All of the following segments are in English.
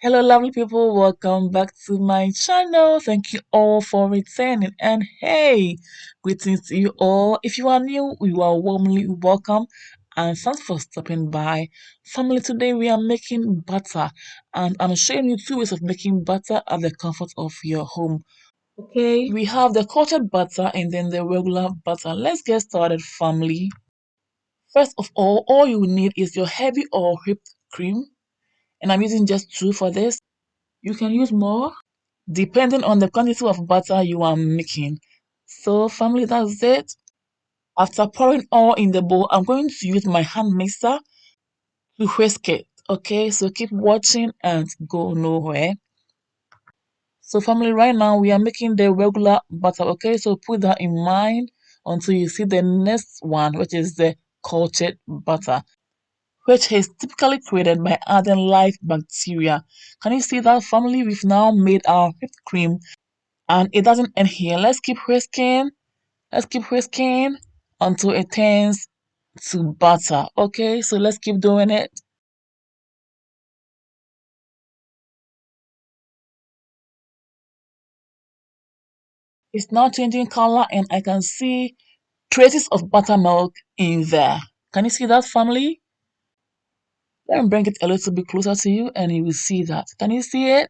Hello, lovely people. Welcome back to my channel. Thank you all for returning. And hey, greetings to you all. If you are new, you are warmly welcome. And thanks for stopping by. Family, today we are making butter. And I'm showing you two ways of making butter at the comfort of your home. Okay, we have the cultured butter and then the regular butter. Let's get started, family. First of all you need is your heavy or whipped cream. And I'm using just two for this. You can use more depending on the quantity of butter you are making. So family, that's it. After pouring all in the bowl, I'm going to use my hand mixer to whisk it. Okay, so keep watching and go nowhere. So family, right now we are making the regular butter. Okay, so put that in mind until you see the next one, which is the cultured butter, which is typically created by adding live bacteria. Can you see that, family? We've now made our whipped cream and it doesn't end here. Let's keep whisking. Let's keep whisking until it turns to butter. Okay, so let's keep doing it. It's now changing color and I can see traces of buttermilk in there. Can you see that, family? Let me bring it a little bit closer to you and you will see that. Can you see it?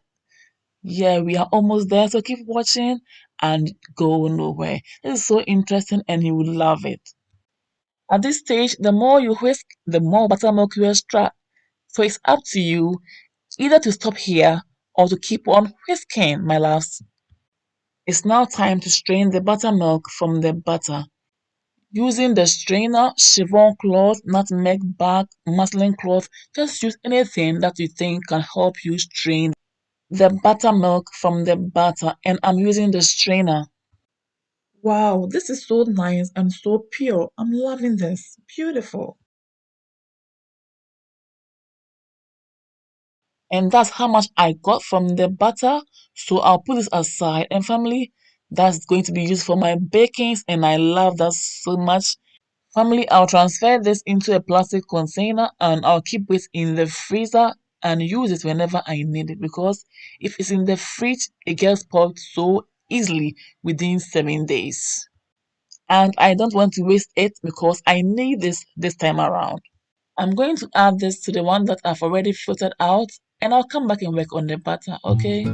Yeah, we are almost there. So keep watching and go nowhere. This is so interesting and you will love it. At this stage, the more you whisk, the more buttermilk you extract. So it's up to you either to stop here or to keep on whisking, my loves. It's now time to strain the buttermilk from the butter. Using the strainer, chiffon cloth, nutmeg bag, muslin cloth, just use anything that you think can help you strain the buttermilk from the butter. And I'm using the strainer. Wow, this is so nice and so pure. I'm loving this. Beautiful. And that's how much I got from the butter. So I'll put this aside. And family, that's going to be used for my bakings, and I love that so much. Family, I'll transfer this into a plastic container and I'll keep it in the freezer and use it whenever I need it, because if it's in the fridge, it gets spoiled so easily within 7 days. And I don't want to waste it because I need this time around. I'm going to add this to the one that I've already filtered out and I'll come back and work on the butter, okay?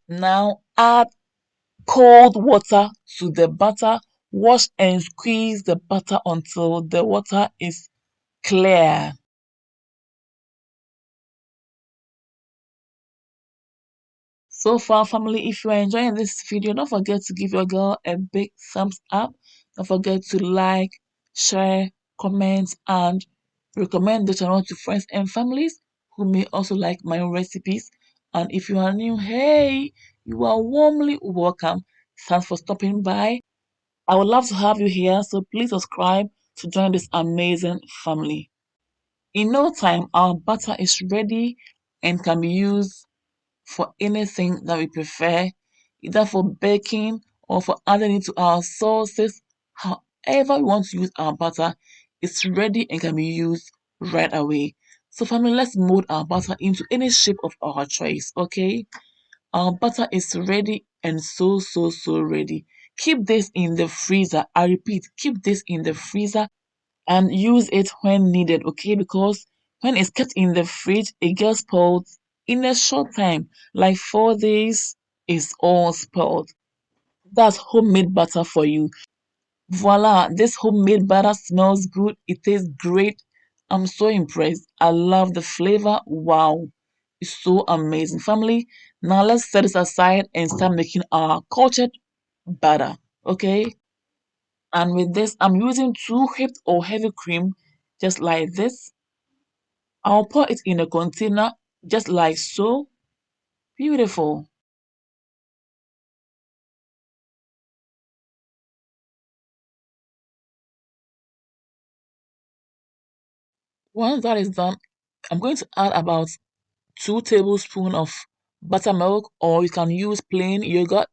Now add cold water to the butter. Wash and squeeze the butter until the water is clear. So far, family, if you are enjoying this video, don't forget to give your girl a big thumbs up. Don't forget to like, share, comment, and recommend the channel to friends and families who may also like my recipes. And if you are new, hey, you are warmly welcome. Thanks for stopping by. I would love to have you here, so please subscribe to join this amazing family. In no time, our butter is ready and can be used for anything that we prefer, either for baking or for adding it to our sauces. However, we want to use our butter, it's ready and can be used right away. So, family, let's mold our butter into any shape of our choice, okay? Our butter is ready and so ready. Keep this in the freezer. I repeat, keep this in the freezer and use it when needed, okay? Because when it's kept in the fridge, it gets spoiled in a short time, like 4 days, it's all spoiled. That's homemade butter for you. Voila, this homemade butter smells good, it tastes great. I'm so impressed. I love the flavor. Wow, it's so amazing. Family, now let's set this aside and start making our cultured butter, okay? And with this, I'm using two whipped or heavy cream, just like this. I'll pour it in a container, just like so. Beautiful. Once that is done, I'm going to add about 2 tablespoons of buttermilk, or you can use plain yogurt,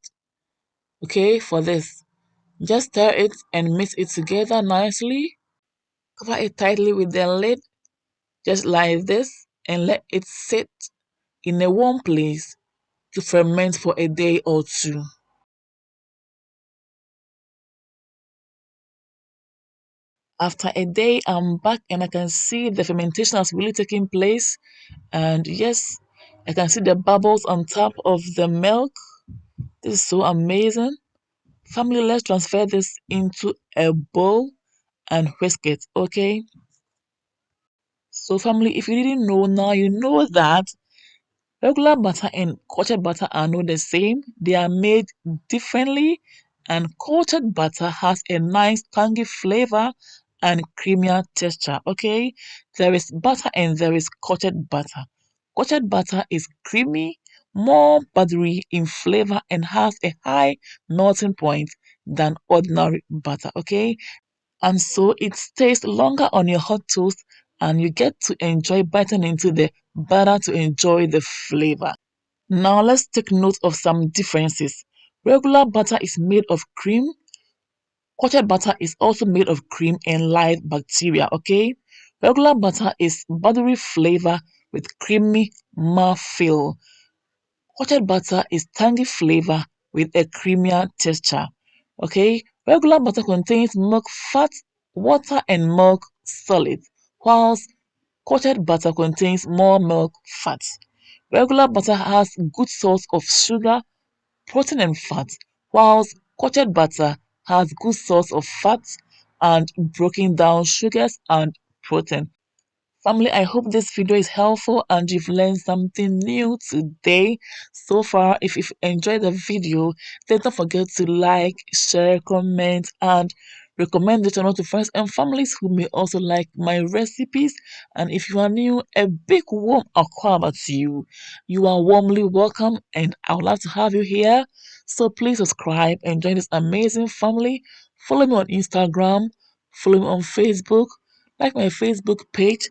okay, for this. Just stir it and mix it together nicely. Cover it tightly with the lid, just like this. and let it sit in a warm place to ferment for a day or two. After a day, I'm back and I can see the fermentation has really taken place. And yes, I can see the bubbles on top of the milk. This is so amazing. Family, let's transfer this into a bowl and whisk it, okay? So, family, if you didn't know, now you know that regular butter and cultured butter are not the same. They are made differently, and cultured butter has a nice tangy flavor and creamier texture. Okay, there is butter and there is cultured butter. Cultured butter is creamy, more buttery in flavor, and has a high melting point than ordinary butter. Okay, and so it stays longer on your hot toast and you get to enjoy biting into the butter to enjoy the flavor. Now let's take note of some differences. Regular butter is made of cream. Cultured butter is also made of cream and live bacteria, okay? Regular butter is buttery flavor with creamy mouthfeel. Cultured butter is tangy flavor with a creamier texture. Okay, regular butter contains milk fat, water, and milk solid, whilst cultured butter contains more milk fat. Regular butter has good source of sugar, protein, and fat, whilst cultured butter has good source of fat and broken down sugars and protein. Family, I hope this video is helpful and you've learned something new today. So far, if you've enjoyed the video, then don't forget to like, share, comment, and recommend the channel to friends and families who may also like my recipes. And if you are new, a big warm aquaba to you. You are warmly welcome, and I would love to have you here. So please subscribe and join this amazing family. Follow me on Instagram, follow me on Facebook, like my Facebook page.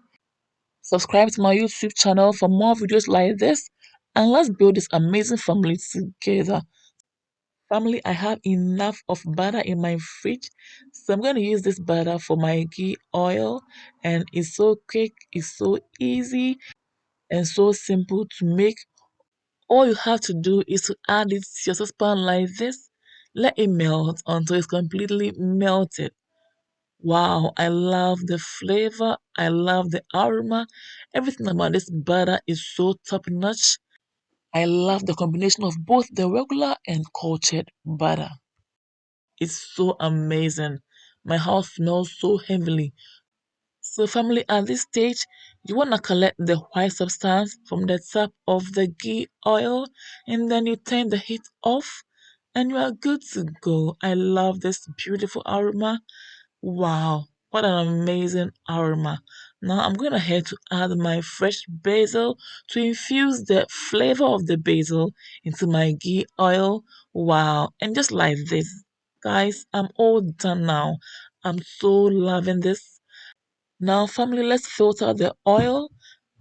Subscribe to my YouTube channel for more videos like this, and let's build this amazing family together. Family, I have enough of butter in my fridge, so I'm going to use this butter for my ghee oil, and it's so quick, it's so easy, and so simple to make. All you have to do is to add it to your saucepan like this, let it melt until it's completely melted. Wow, I love the flavor. I love the aroma. Everything about this butter is so top notch. I love the combination of both the regular and cultured butter. It's so amazing. My house smells so heavily. So, family, at this stage, you want to collect the white substance from the top of the ghee oil and then you turn the heat off and you are good to go. I love this beautiful aroma. Wow, what an amazing aroma. Now I'm going ahead to add my fresh basil to infuse the flavor of the basil into my ghee oil. Wow, and just like this, guys, I'm all done now. I'm so loving this. Now, family, let's filter the oil,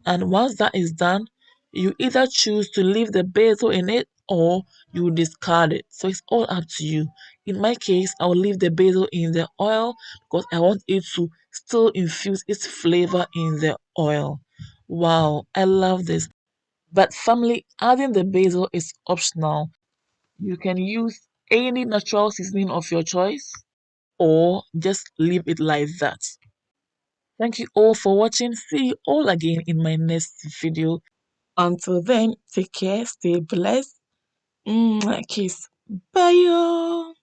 and once that is done, you either choose to leave the basil in it or you discard it. So it's all up to you. In my case, I'll leave the basil in the oil because I want it to still infuse its flavor in the oil. Wow, I love this. But family, adding the basil is optional. You can use any natural seasoning of your choice or just leave it like that. Thank you all for watching. See you all again in my next video. Until then, take care, stay blessed. Kiss. Bye, y'all.